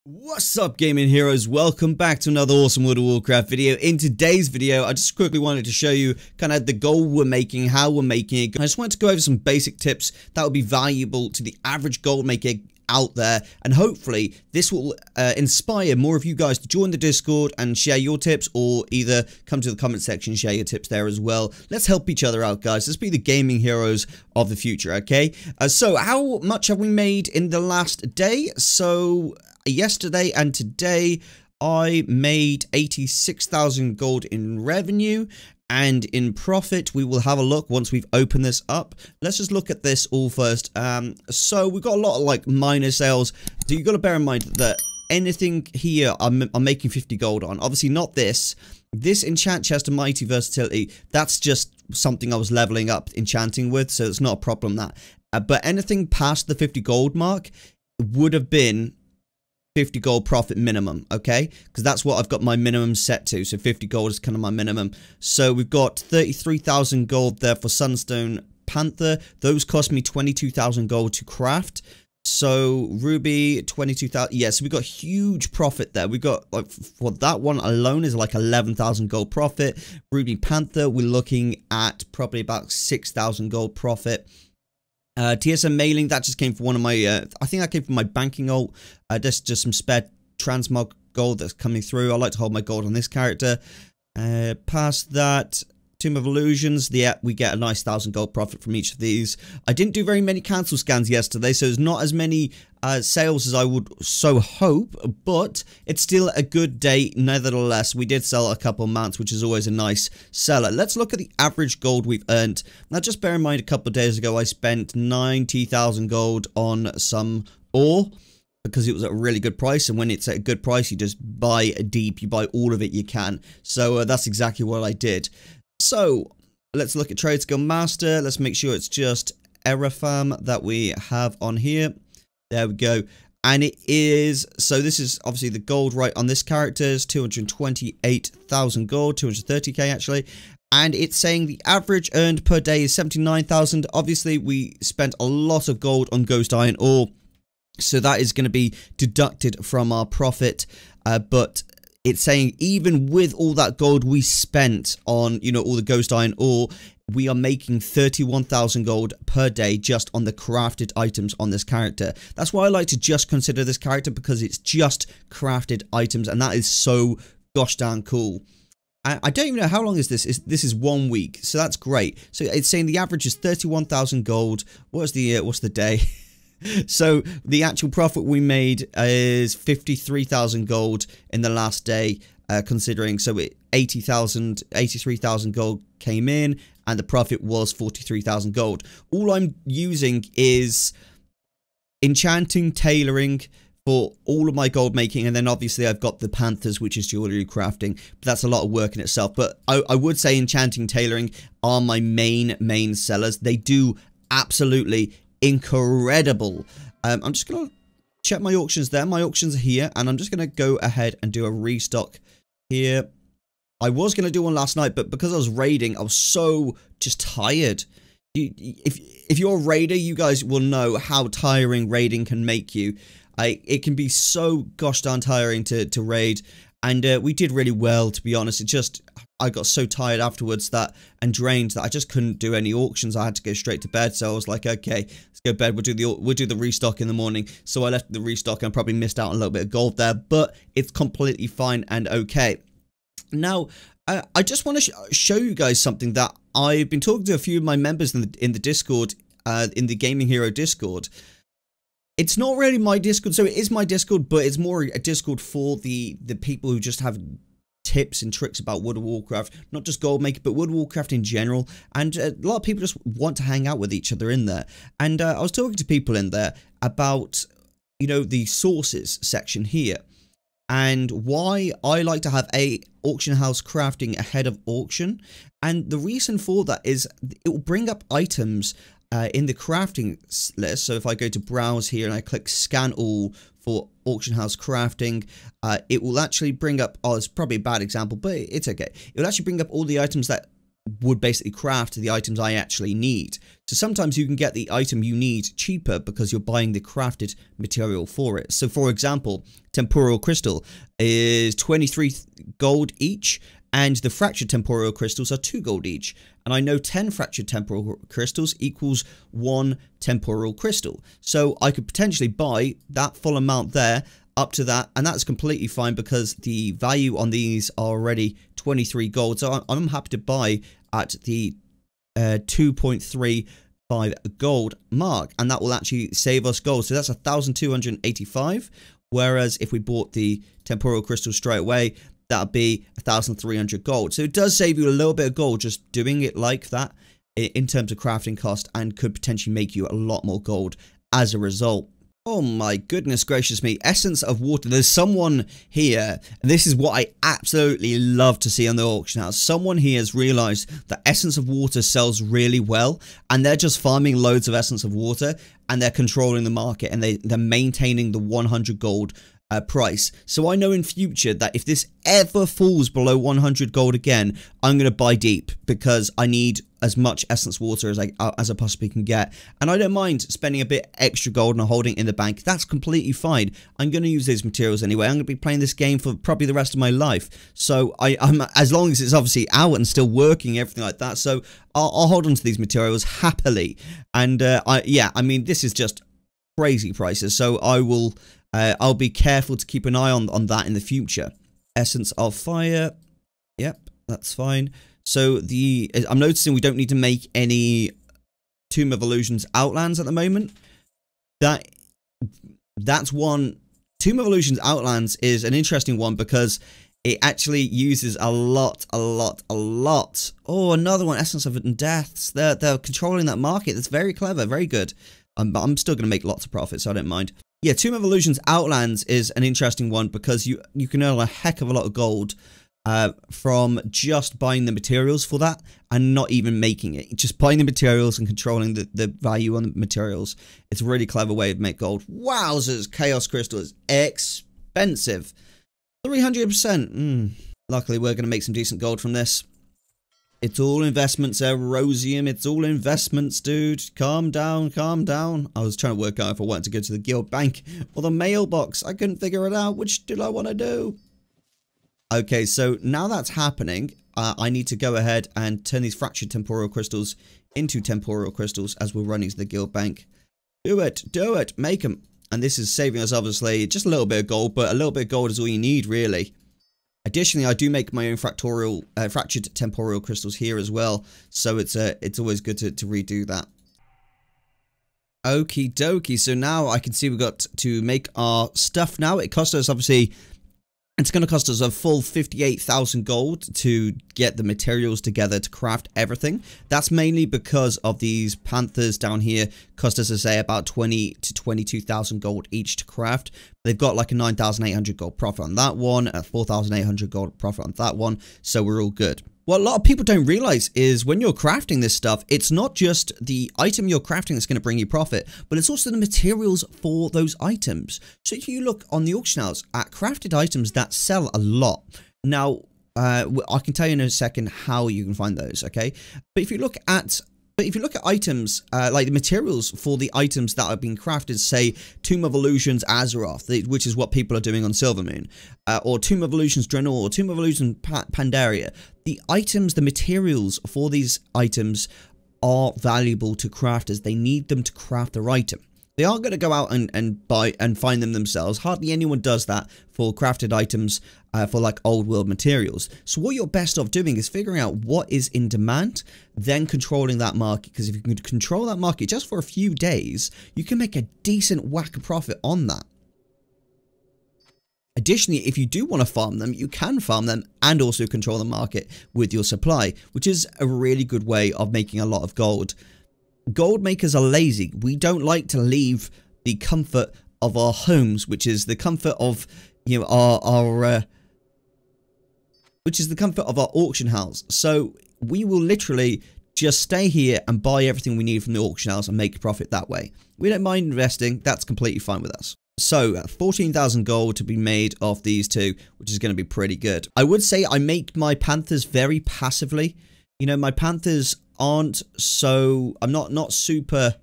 What's up, gaming heroes? Welcome back to another awesome World of Warcraft video. In today's video, I just quickly wanted to show you kind of the gold we're making, how we're making it. I just wanted to go over some basic tips that would be valuable to the average gold maker out there, and hopefully this will inspire more of you guys to join the Discord and share your tips, or either come to the comment section and share your tips there as well. Let's help each other out, guys. Let's be the gaming heroes of the future, okay? So how much have we made in the last day? So yesterday and today I made 86,000 gold in revenue, and in profit we will have a look once we've opened this up. Let's just look at this all first. So we've got a lot of like minor sales, so you've got to bear in mind that anything here I'm making 50 gold on. Obviously not this enchant chest of mighty versatility, that's just something I was leveling up enchanting with, so it's not a problem that but anything past the 50 gold mark would have been 50 gold profit minimum, okay? Because that's what I've got my minimum set to, so 50 gold is kind of my minimum. So we've got 33,000 gold there for Sunstone Panther. Those cost me 22,000 gold to craft. So Ruby, 22,000. Yeah, so we got huge profit there. We got, like, for that one alone is like 11,000 gold profit. Ruby Panther, we're looking at probably about 6,000 gold profit. TSM mailing, that just came from one of my, I think that came from my banking ult. Just some spare transmog gold that's coming through. I like to hold my gold on this character. Past that, Tomb of Illusions, we get a nice 1,000 gold profit from each of these. I didn't do very many cancel scans yesterday, so there's not as many sales as I would so hope, but it's still a good day nevertheless. We did sell a couple mounts, which is always a nice seller. Let's look at the average gold we've earned. Now just bear in mind, a couple of days ago I spent 90,000 gold on some ore, because it was at a really good price, and when it's at a good price you just buy deep, you buy all of it you can. So that's exactly what I did. So let's look at Trade Skill Master. Let's make sure it's just Erosium that we have on here. There we go. And it is, so this is obviously the gold right on this character is 228,000 gold, 230k actually. And it's saying the average earned per day is 79,000. Obviously we spent a lot of gold on Ghost Iron ore, so that is going to be deducted from our profit. But it's saying even with all that gold we spent on, you know, all the Ghost Iron ore, we are making 31,000 gold per day just on the crafted items on this character. That's why I like to just consider this character, because it's just crafted items, and that is so gosh darn cool. I don't even know how long is this. This is 1 week, so that's great. So it's saying the average is 31,000 gold. What's the day? So the actual profit we made is 53,000 gold in the last day, considering, so 83,000 gold came in, and the profit was 43,000 gold. All I'm using is enchanting, tailoring for all of my gold making, and then obviously I've got the Panthers, which is jewelry crafting, but that's a lot of work in itself. But I would say enchanting, tailoring are my main sellers. They do absolutely incredible. I'm just gonna check my auctions there. My auctions are here, and I'm just gonna go ahead and do a restock here. I was gonna do one last night, but because I was raiding, I was so just tired. If you're a raider, you guys will know how tiring raiding can make you. It can be so gosh darn tiring to raid, and we did really well, to be honest. It just, I got so tired afterwards and drained that I just couldn't do any auctions. I had to go straight to bed, so I was like, okay, let's go to bed. We'll do the restock in the morning. So I left the restock and probably missed out on a little bit of gold there, but it's completely fine and okay. Now, I just want to show you guys something that I've been talking to a few of my members in the Discord, in the Gaming Hero Discord. It's not really my Discord, so it is my Discord, but it's more a Discord for the people who just have tips and tricks about World of Warcraft, not just Gold Making, but World of Warcraft in general. And a lot of people just want to hang out with each other in there. And I was talking to people in there about, you know, the sources section here, and why I like to have a auction house crafting ahead of auction. And the reason for that is it will bring up items in the crafting list. So if I go to browse here and I click scan all for auction house crafting, it will actually bring up, oh, it's probably a bad example, but it's okay. It will actually bring up all the items that would basically craft the items I actually need. So sometimes you can get the item you need cheaper because you're buying the crafted material for it. So for example, temporal crystal is 23 gold each, and the fractured temporal crystals are 2 gold each. And I know 10 fractured temporal crystals equals 1 temporal crystal. So I could potentially buy that full amount there up to that, and that's completely fine because the value on these are already 23 gold. So I'm happy to buy at the 2.35 gold mark, and that will actually save us gold. So that's 1,285. Whereas if we bought the temporal crystal straight away, that would be 1,300 gold. So it does save you a little bit of gold just doing it like that in terms of crafting cost, and could potentially make you a lot more gold as a result. Oh my goodness gracious me, essence of water. There's someone here, and this is what I absolutely love to see on the auction house. Someone here has realized that essence of water sells really well, and they're just farming loads of essence of water, and they're controlling the market, and they're maintaining the 100 gold price. So I know in future that if this ever falls below 100 gold again, I'm going to buy deep because I need as much essence water as I possibly can get, and I don't mind spending a bit extra gold and holding it in the bank. That's completely fine. I'm going to use these materials anyway. I'm going to be playing this game for probably the rest of my life, so I'm as long as it's obviously out and still working, everything like that. So I'll hold on to these materials happily. And yeah, I mean, this is just crazy prices, so I'll be careful to keep an eye on that in the future. Essence of fire, yep, that's fine. So I'm noticing we don't need to make any Tomb of Illusions Outlands at the moment. That's one. Tomb of Illusions Outlands is an interesting one because it actually uses a lot. Oh, another one, Essence of Deaths. They're controlling that market. That's very clever, very good. But I'm still going to make lots of profit, so I don't mind. Yeah, Tomb of Illusions Outlands is an interesting one because you can earn a heck of a lot of gold from just buying the materials for that and not even making it. Just buying the materials and controlling the value on the materials. It's a really clever way to make gold. Wowzers, Chaos Crystal is expensive. 300%. Luckily, we're going to make some decent gold from this. It's all investments, Erosium. It's all investments, dude. Calm down, calm down. I was trying to work out if I wanted to go to the guild bank or the mailbox. I couldn't figure it out. Which did I want to do? Okay, so now that's happening, I need to go ahead and turn these fractured temporal crystals into temporal crystals as we're running to the guild bank. Do it, make them. And this is saving us obviously just a little bit of gold, but a little bit of gold is all you need really. Additionally, I do make my own fractured temporal crystals here as well, so it's always good to redo that. Okie dokie, so now I can see we've got to make our stuff now. It cost us obviously... It's going to cost us a full 58,000 gold to get the materials together to craft everything. That's mainly because of these panthers down here cost us, to say, about 20 to 22,000 gold each to craft. They've got like a 9,800 gold profit on that one, a 4,800 gold profit on that one, so we're all good. What a lot of people don't realize is when you're crafting this stuff, it's not just the item you're crafting that's going to bring you profit, but it's also the materials for those items. So if you look on the auction house at crafted items that sell a lot. Now, I can tell you in a second how you can find those, okay? But if you look at items, like the materials for the items that are being crafted, say Tomb of Illusions Azeroth, which is what people are doing on Silvermoon, or Tomb of Illusions Draenor, or Tomb of Illusions Pandaria, the items, the materials for these items are valuable to crafters. They need them to craft their item. They aren't going to go out and buy and find them themselves. Hardly anyone does that for crafted items for like old world materials. So what you're best off doing is figuring out what is in demand, then controlling that market. Because if you can control that market just for a few days, you can make a decent whack of profit on that. Additionally, if you do want to farm them, you can farm them and also control the market with your supply, which is a really good way of making a lot of gold. Gold makers are lazy. We don't like to leave the comfort of our homes, which is the comfort of, you know, which is the comfort of our auction house. So we will literally just stay here and buy everything we need from the auction house and make a profit that way. We don't mind investing. That's completely fine with us. So 14,000 gold to be made off these two, which is going to be pretty good. I would say I make my panthers very passively. You know, my panthers aren't so... I'm not super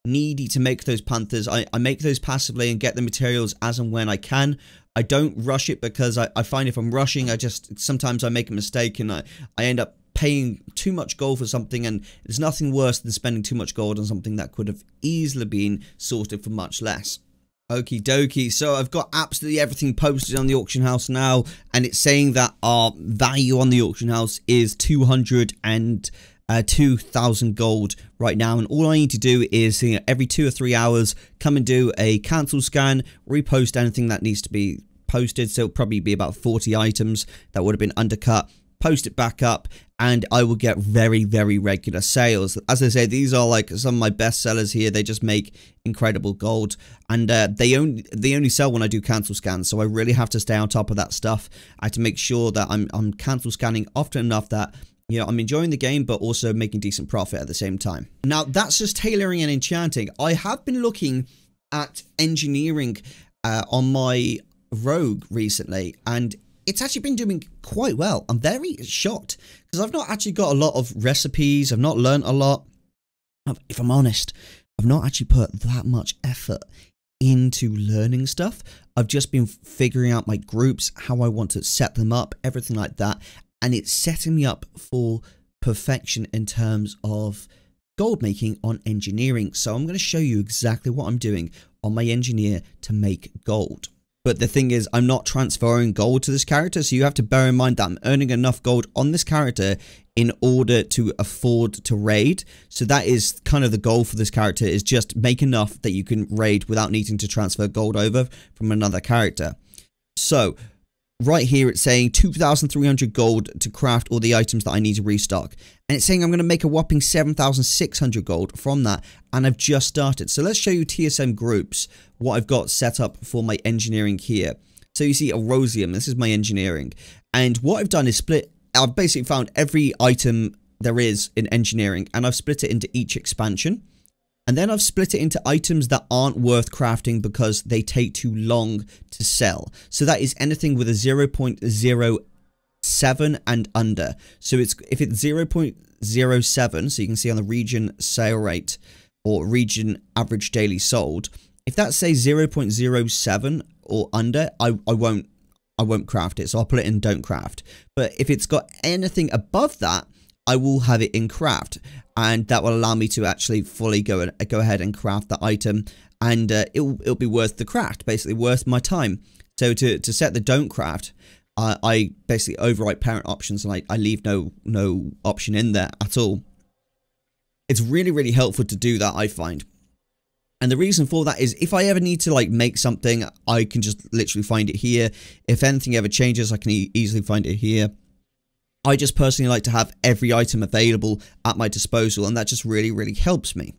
needy to make those panthers. I make those passively and get the materials as and when I can. I don't rush it because I find if I'm rushing, sometimes I make a mistake and I end up paying too much gold for something, and there's nothing worse than spending too much gold on something that could have easily been sorted for much less. Okie dokie, so I've got absolutely everything posted on the auction house now, and it's saying that our value on the auction house is 202,000 gold right now, and all I need to do is, you know, every 2 or 3 hours come and do a cancel scan, repost anything that needs to be posted. So it'll probably be about 40 items that would have been undercut, post it back up, and I will get very, very regular sales. As I say, these are like some of my best sellers here. They just make incredible gold, and they only sell when I do cancel scans, so I really have to stay on top of that stuff. I have to make sure that I'm cancel scanning often enough that, you know, I'm enjoying the game, but also making decent profit at the same time. Now, that's just tailoring and enchanting. I have been looking at engineering on my rogue recently, and it's actually been doing quite well. I'm very shocked because I've not actually got a lot of recipes. I've not learned a lot. If I'm honest, I've not actually put that much effort into learning stuff. I've just been figuring out my groups, how I want to set them up, everything like that. And it's setting me up for perfection in terms of gold making on engineering. So I'm going to show you exactly what I'm doing on my engineer to make gold. But the thing is, I'm not transferring gold to this character, so you have to bear in mind that I'm earning enough gold on this character in order to afford to raid. So that is kind of the goal for this character, is just make enough that you can raid without needing to transfer gold over from another character. So right here it's saying 2,300 gold to craft all the items that I need to restock, and it's saying I'm going to make a whopping 7,600 gold from that, and I've just started. So let's show you TSM groups, what I've got set up for my engineering here. So you see Erosium, this is my engineering, and what I've done is I've basically found every item there is in engineering, and I've split it into each expansion. And then I've split it into items that aren't worth crafting because they take too long to sell. So that is anything with a 0.07 and under. So if it's 0.07, so you can see on the region sale rate or region average daily sold, if that says 0.07 or under, I won't craft it. So I'll put it in don't craft. But if it's got anything above that, I will have it in craft, and that will allow me to actually fully go ahead and craft that item, and it'll be worth the craft, basically worth my time. So to set the don't craft, I basically overwrite parent options, and I leave no option in there at all. It's really, really helpful to do that, I find. And the reason for that is if I ever need to like make something, I can just literally find it here. If anything ever changes, I can easily find it here. I just personally like to have every item available at my disposal, and that just really, really helps me.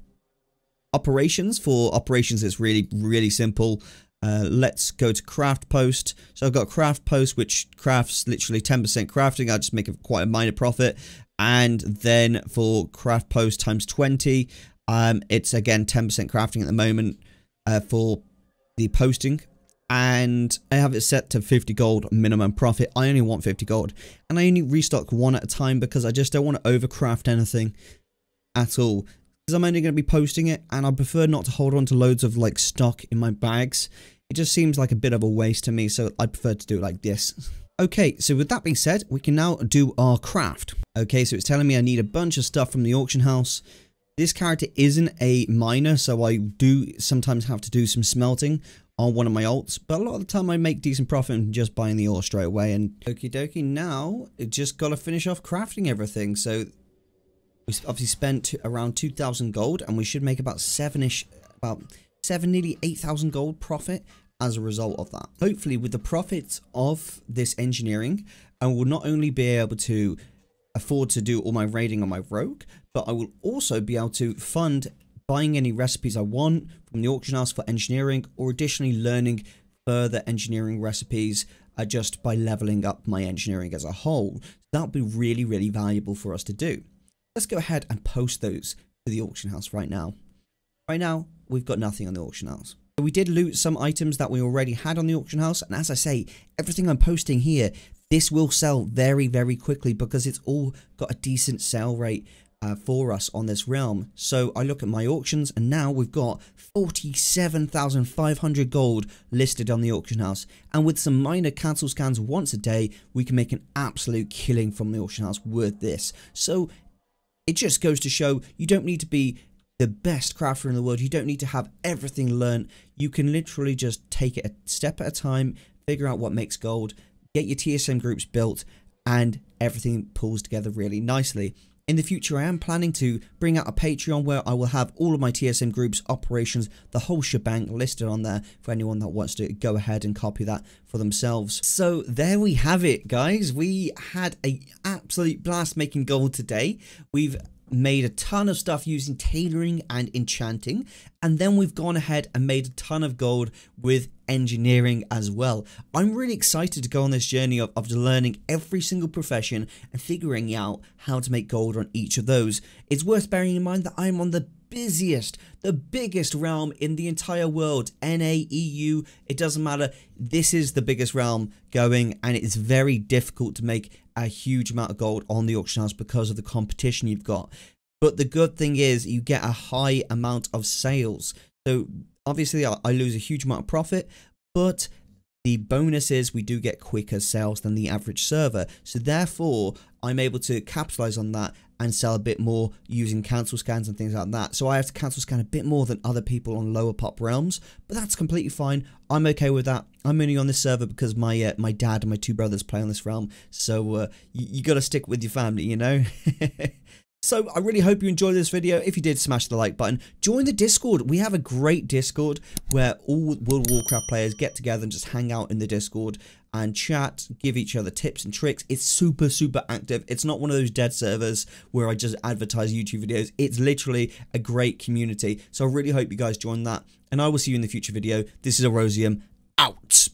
Operations, for operations it's really, really simple. Let's go to craft post. So I've got craft post, which crafts literally 10% crafting. I'll just make quite a minor profit. And then for craft post times 20, it's again 10% crafting at the moment for the posting. And I have it set to 50 gold minimum profit. I only want 50 gold, and I only restock one at a time because I just don't want to overcraft anything at all, because I'm only going to be posting it, and I prefer not to hold on to loads of like stock in my bags. It just seems like a bit of a waste to me, so I prefer to do it like this. Okay, so with that being said, we can now do our craft. Okay, so it's telling me I need a bunch of stuff from the auction house. This character isn't a miner, so I do sometimes have to do some smelting on one of my alts, but a lot of the time I make decent profit from just buying the ore straight away. And okie dokie, now it just gotta finish off crafting everything. So we obviously spent around 2,000 gold, and we should make about about 7, nearly 8,000 gold profit as a result of that. Hopefully with the profits of this engineering, I will not only be able to afford to do all my raiding on my rogue, but I will also be able to fund buying any recipes I want from the auction house for engineering, or additionally learning further engineering recipes just by leveling up my engineering as a whole. That would be really, really valuable for us to do. Let's go ahead and post those to the auction house right now. Right now, we've got nothing on the auction house. We did loot some items that we already had on the auction house, and as I say, everything I'm posting here, this will sell very, very quickly because it's all got a decent sale rate for us on this realm. So I look at my auctions, and now we've got 47,500 gold listed on the auction house, and with some minor cancel scans once a day, we can make an absolute killing from the auction house with this. So it just goes to show you don't need to be the best crafter in the world. You don't need to have everything learnt. You can literally just take it a step at a time, figure out what makes gold, get your TSM groups built, and everything pulls together really nicely. In the future, I am planning to bring out a Patreon where I will have all of my TSM groups, operations, the whole shebang listed on there for anyone that wants to go ahead and copy that for themselves. So there we have it, guys. We had an absolute blast making gold today. We've made a ton of stuff using tailoring and enchanting, and then we've gone ahead and made a ton of gold with engineering as well. I'm really excited to go on this journey of learning every single profession and figuring out how to make gold on each of those. It's worth bearing in mind that I'm on the biggest realm in the entire world. NA, EU, it doesn't matter. This is the biggest realm going, and it's very difficult to make a huge amount of gold on the auction house because of the competition you've got. But the good thing is you get a high amount of sales. So obviously I lose a huge amount of profit, but the bonus is we do get quicker sales than the average server. So therefore I'm able to capitalize on that and sell a bit more using cancel scans and things like that. So I have to cancel scan a bit more than other people on lower pop realms, but that's completely fine. I'm okay with that. I'm only on this server because my dad and my two brothers play on this realm. So you got to stick with your family, you know. So I really hope you enjoyed this video. If you did, smash the like button. Join the Discord. We have a great Discord where all World of Warcraft players get together and just hang out in the Discord and chat, give each other tips and tricks. It's super, super active. It's not one of those dead servers where I just advertise YouTube videos. It's literally a great community. So I really hope you guys join that. And I will see you in the future video. This is Erosium, out.